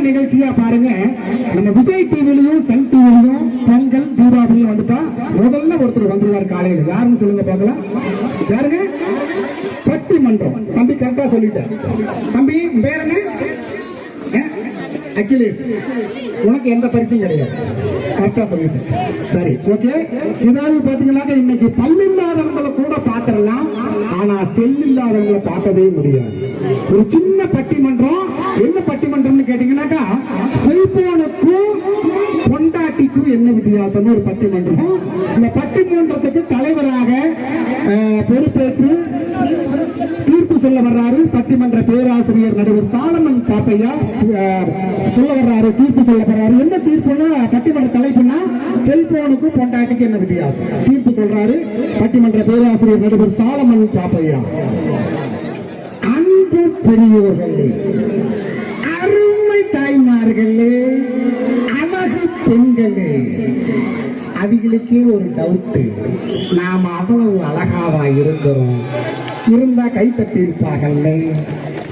நிகழ்ச்சியா பாருங்க. நம்ம விஜய் டிவிலையும் சன் டிவிலையும் பொங்கல் தீபாவளி வந்துட்டா முதல்ல ஒருத்தர் வந்துருவார் காலையில். யாருன்னு சொல்லுங்க பார்க்கலாம். யாருங்க? பட்டிமன்றம். தம்பி கரெக்டா சொல்லிட்டேன். தம்பி பேர் என்ன? அகிலேஷ். உனக்கு எந்த பரிசும் கிடையாது. கரெக்டா சொல்லிட்டேன். சரி, ஓகே. இதாவது பாத்தீங்கன்னா இன்னைக்கு பல்லில்லாதவங்களை கூட பாத்திரலாம், ஆனா செல்லில்லாதவங்களை பார்க்கவே முடியாது. ஒரு சின்ன பட்டிமன்றம். என்ன பட்டிமன்றம்னு கேட்டீங்கன்னாக்கா, செல்போனுக்கும் பொண்டாட்டிக்கும் என்ன வித்தியாசம் ஒரு பட்டிமன்றம். இந்த பட்டிமன்றத்துக்கு தலைவராக பொறுப்பேற்று தீர்ப்பு சொல்ல வர்றாரு பட்டிமன்ற பேராசிரியர் நடுவர் சாலமன் பாப்பையா சொல்ல வர்றாரு. தீர்ப்பு சொல்ல வர்றாரு. என்ன தீர்ப்புன்னா, பட்டிமன்ற தலைப்புனா செல்போனுக்கும் பொண்டாட்டிக்கு என்ன வித்தியாசம் தீர்ப்பு சொல்றாரு பட்டிமன்ற பேராசிரியர் நடுவர் சாலமன் பாப்பையா. அன்பு பெரியோர்களே, அருமை தாய்மார்களே, அழகு பெண்களே, அவங்களுக்கே ஒரு டவுட். நாம் அவ்வளவு அழகாவா இருக்கிறோம்? இருந்தா கை தட்டி இருப்பாங்கல்ல.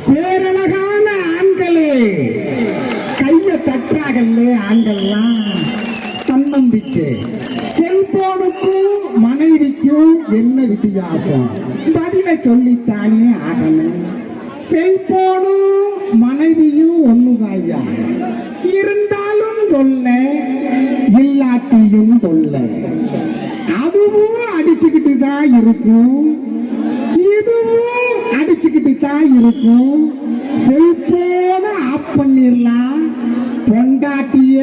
பேரழகான ஆண்களே கைய தட்டாகல்ல. ஆண்கள்லாம் தன்னம்பிக்கை. செல்போனுக்கும் மனைவிக்கும் என்ன வித்தியாசம்? பதிலை சொல்லித்தானே ஆகணும். செல்போனும் மனைவியும் ஒண்ணுதாயா. இருந்தாலும் தொல்ல, இல்லாட்டியும் தொல்ல. அதுவும் அடிச்சுக்கிட்டு தான் இருக்கும், இதுவும் அடிச்சுக்கிட்டு தான் இருக்கும். செல்போனை ஆஃப் பண்ணிடலாம், பொண்டாட்டிய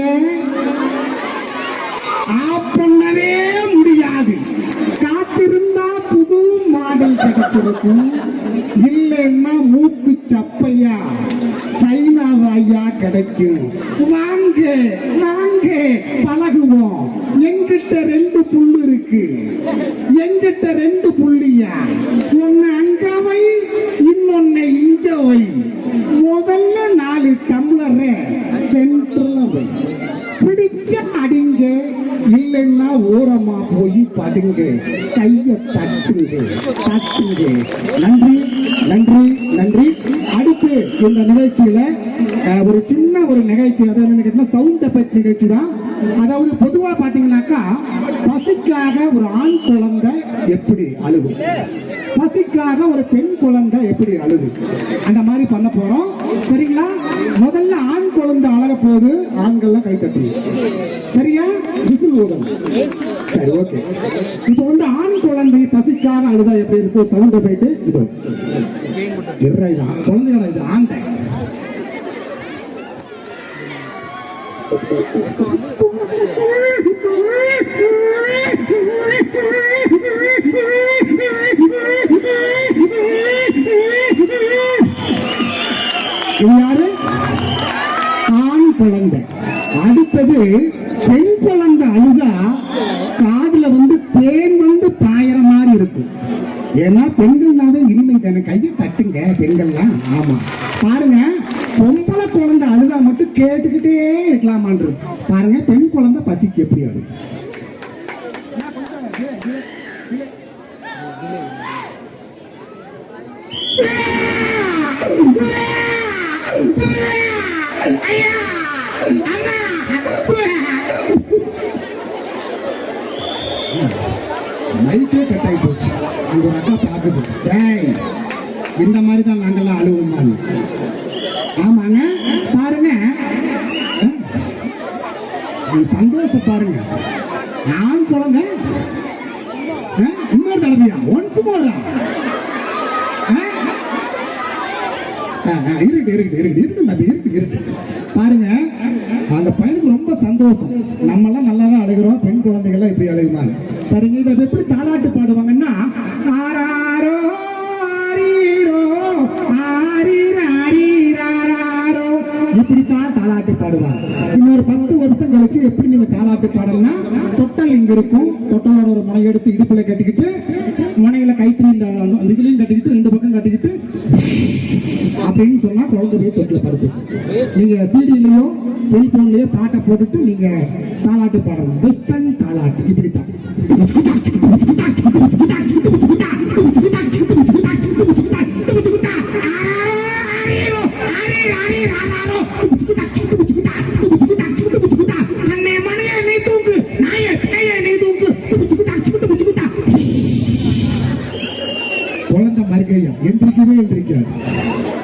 ஆஃப் பண்ணவே முடியாது. காத்திருந்தா புது மாடல் கிடைச்சிருக்கும். இல்லைன்னா மூக்கு சப்பையா சைனா ஐயா கிடைக்கும். வாங்க வாங்க பழகுவோம். எங்கிட்ட 2 புல்லு இருக்கு, எங்கிட்ட 2 புள்ளியா. ஒன்னு அங்க வை, இன்னொன்னு இங்க வை. முதல்ல 4 டம்ளரை சென்ட்ரல வை. பிடிச்ச அடிங்க, இல்லைன்னா ஓரமா போய் படுங்க. கைய தட்டுங்க தட்டுங்க. நன்றி நன்றி நன்றி. அடுத்து இந்த நிகழ்ச்சியில ஒரு சின்ன ஒரு நிகழ்ச்சி, அதாவது சவுண்ட் எஃபெக்ட் நிகழ்ச்சி தான். அதாவது பொதுவா பாத்தீங்கன்னாக்கா, பசிக்காக ஒரு ஆண் குழந்தை எப்படி அழுகும், பசிக்காக ஒரு பெண் குழந்தை எப்படி அழுகும், அந்த மாதிரி பண்ண போறோம். சரிங்களா? முதல்ல ஆண் குழந்தை அழக போது ஆண்கள்லாம் கை தட்டுங்க. சரியா? விசில் ஊதணும். சரி, ஓகே. இப்போ வந்து ஆண் குழந்தை பசிக்காக அழுதா எப்படி இருக்கும்? சவுண்ட் எஃபெக்ட் இதோ. குழந்தைகள இது ஆண்ட. யாரு? ஆண் குழந்தை. அடுத்தது பெண் குழந்தை அழுதா காதுல வந்து தேன் வந்து பாயிற மாதிரி இருக்கும். ஏன்னா பெண்கள்னாவே இனிமை தானே. கையை தட்டுங்க பெண்கள்லாம். ஆமா, பாருங்க. பொம்பளை குழந்தை அழுதா மட்டும் கேட்டுக்கிட்டே இருக்கலாமான்றது. பாருங்க, பெண் குழந்தை பசிக்கு எப்படி அழுது. மைக்கே கட்டாயி போச்சு. அங்க ஒரு அக்கா பாக்குது, இந்த மாதிரி தான் நாங்கெல்லாம் அழுவோம். ஆமாங்க, பாருங்க சந்தோஷம் பாருங்க. ஆண் குழந்தை இன்னொரு தடவையா ஒன்ஸ் போறா. பாருங்க, அந்த பையனுக்கு ரொம்ப சந்தோஷம். நம்ம எல்லாம் நல்லா தான் அழுகிறோம், பெண் குழந்தைகள் இப்படி அழுகுமாங்க. சரிங்க, இதை எப்படி தாலாட்டு பாடுவாங்கன்னா, ஆராரோ ஆரீரோ ஆரீராரீராரோ, இப்படித்தான் தாலாட்டு பாடுவாங்க. இன்னொரு 10 வருஷம் கழிச்சு எப்படி நீங்க தாலாட்டு பாடலாம்? தொட்டல் இங்க இருக்கும், தொட்டலோட ஒரு முனை எடுத்து இடுப்புல கட்டிக்கிட்டு, முனையில கைத்திரி இந்த இதுலையும் கட்டிக்கிட்டு 2 பக்கம் கட்டிக்கிட்டு அப்படின்னு சொன்னா குழந்தை போய் தொட்டில படுத்து. நீங்க சிடிலையோ செல்போன்லயோ பாட்டை போட்டுட்டு நீங்க தாலாட்டு பாடலாம். வெஸ்டர்ன் தாலாட்டு இப்படித்தான். குழந்தை மறுக்கையா எந்திரிக்கவே எந்திரிக்காது.